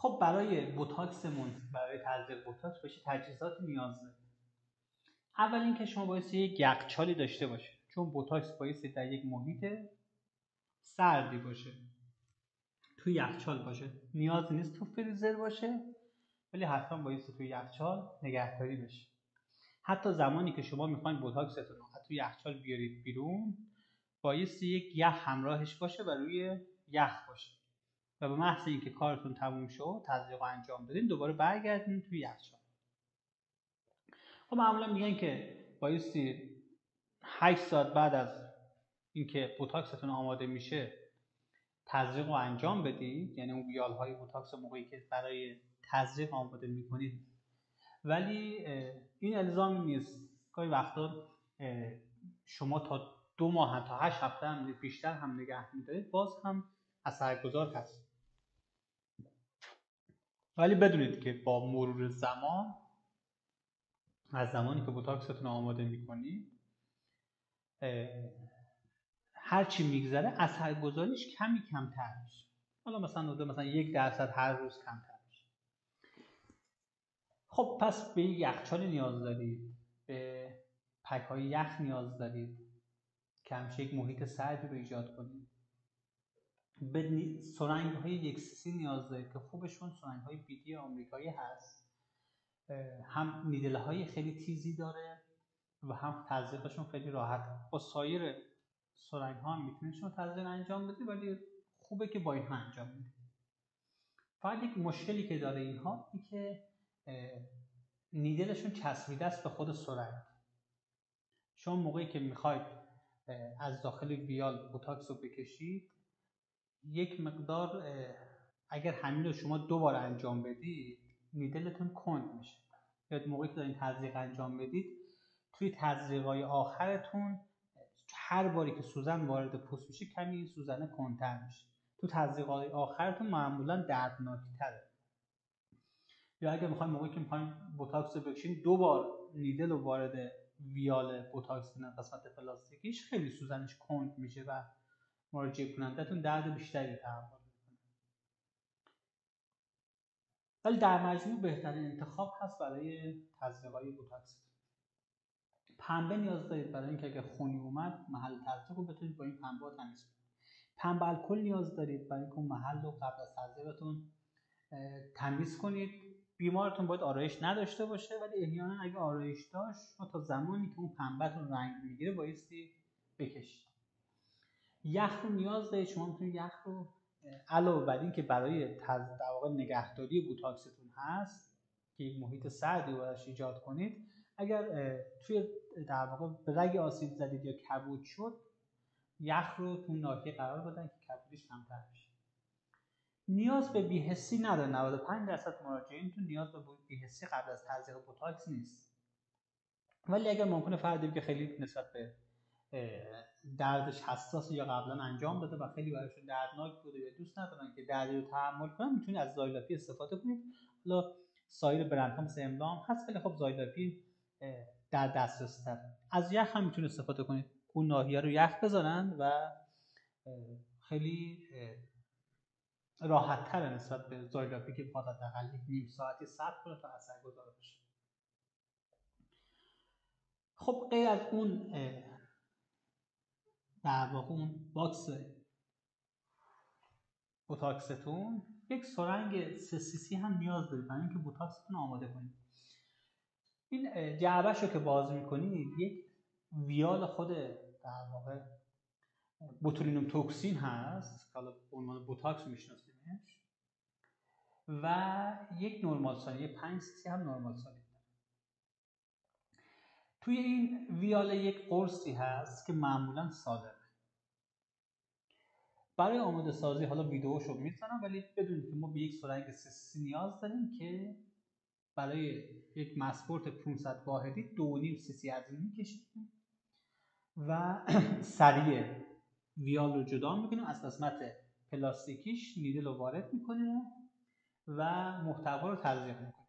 خب برای بوتاکسمون، برای تزریق بوتاکس بهش تجهیزات نیاز داریم. اول اینکه شما باید یک یخچالی داشته باشید، چون بوتاکس باید در یک محیط سردی باشه، توی یخچال باشه. نیاز نیست تو فریزر باشه، ولی حتما باید توی یخچال نگهداری بشه. حتی زمانی که شما میخواین بوتاکستون رو توی یخچال بیارید بیرون، باید یک یخ همراهش باشه و روی یخ باشه و به محض اینکه کارتون تموم شد، تزریق رو انجام بدین، دوباره برگردین توی یخچال. خب معمولا میگن که بایستی 8 ساعت بعد از اینکه بوتاکستون آماده میشه تزریق رو انجام بدید، یعنی اون ویالهای بوتاکس موقعی که برای تزریق آماده میکنید. ولی این الزامی نیست. گاهی وقتا شما تا 2 ماه تا 8 هفته هم بیشتر هم نگه میدارید، باز هم اثرگذار هست. ولی بدونید که با مرور زمان، از زمانی که بوتاکستون آماده میکنید، هر چی میگذره اثرگذاریش کمی کمتر میشه. حالا مثلا 1% هر روز کمتر میشه. خب پس به یخچال نیاز دارید، به پک‌های یخ نیاز دارید که همیشه یک محیط سردی رو ایجاد کنید. به سرنگ‌های 1cc نیاز دارید که خوبشون سرنگ‌های بیدی آمریکایی هست، هم نیدل‌های خیلی تیزی داره و هم تزریقشون خیلی راحت. با سایر سرنگ‌ها هم میتونید شما تزریق انجام بدید، ولی خوبه که با اینها انجام بدید. فقط یک مشکلی که داره اینها اینه که نیدلشون چسبیده است به خود سرنگ. شما موقعی که میخواید از داخل ویال بوتاکس رو بکشید، یک مقدار اگر همین رو شما 2 بار انجام بدید، نیدلتون کند میشه. یا موقعی که دارین تزریق انجام بدید، توی تزریقای آخرتون هر باری که سوزن وارد پوست میشه، کمی این سوزنه کندتر میشه. تو تزریقای آخرتون معمولا دردناکتره. یا اگر میخواین موقعی که میخواین بوتاکس رو بکشین 2 بار نیدل رو وارد ویال بوتاکس کنن، قسمت پلاستیکیش خیلی سوزنش کند میشه و مراجعه کنندتون درد بیشتری تحمل میکنه. ولی در مجموع بهترین انتخاب هست برای تزریقای بوتاکس. پنبه نیاز دارید برای اینکه اگه خونی اومد محل تزریق رو بتونید با این پنبه تمیز کنید. پنبه الکل نیاز دارید برای اینکه اون محل رو قبل از تزریقتون تمیز کنید. بیمارتون باید آرایش نداشته باشه، ولی احیانا اگه آرایش داشت، شما تا زمانی که اون پنبه‌تون رنگ میگیره بایستی بکشید. یخ رو نیاز دارید. شما میتونید یخ رو علاوه بر این که برای در واقع نگهداری بوتاکستون هست که یک محیط سردی براش ایجاد کنید، اگر توی در واقع به رگ آسیب زدید یا کبود شد، یخ رو تو ناحیه قرار بدن که کبودیش کمتر بشه. نیاز به بی‌حسی نداره. 95% مراجعینتون نیاز به بی‌حسی قبل از تزریق بوتاکس نیست. ولی اگر ممکنه فردی که خیلی نسبت به دردش حساس یا قبلا انجام داده و خیلی براشون دردناک بوده یا دوست ندارن که دردی رو تحمل کنن، میتونید از زایلاپی استفاده کنید. حالا سایر برندها مثل املام هست، ولی خب زایلاپی در دسترس تر. از یخ هم میتونید استفاده کنید. اون ناحیه رو یخ بذارن و خیلی راحت تر نسبت به زایلاپی که باید حداقل نیم ساعتی صبر کنه تا اثرگذار بشه. خب غیر از اون در واقع اون باکس بوتاکستون، یک سرنگ 3cc هم نیاز دارید برای اینکه بوتاکستون آماده کنید. این جعبه‌شو که باز می‌کنید، یک ویال خود در واقع بوتولینوم توکسین هست که حالا به عنوان بوتاکس میشناسیمش، و یک نورمال سالی 5cc هم نورمال سالی. توی این ویال یک قرصی هست که معمولا سالمه. برای آماده سازی حالا ویدیوشو میذارم، ولی بدونید که ما به یک سرنگ 3cc نیاز داریم که برای یک مسپورت 500 واحدی 2.5 cc از این میکشیم و سریع ویال رو جدا میکنیم، از قسمت پلاستیکیش نیدل رو وارد میکنیم و محتوا رو تزریق میکنیم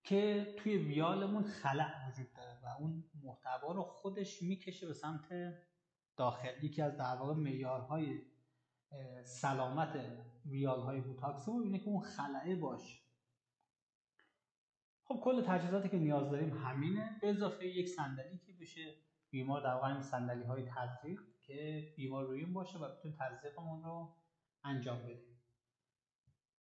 که توی ویالمون خلأ وجود داره و اون محتوا رو خودش میکشه به سمت داخل. یکی از در واقع معیارهای سلامت ویال های بوتاکس رو اینه که اون خلأه باشه. خب کل تجهیزاتی که نیاز داریم همینه، به اضافه یک صندلی که بشه بیمار در واقع صندلی های تزریق که بیمار روی اون باشه و بتونه تزریقمون رو انجام بده.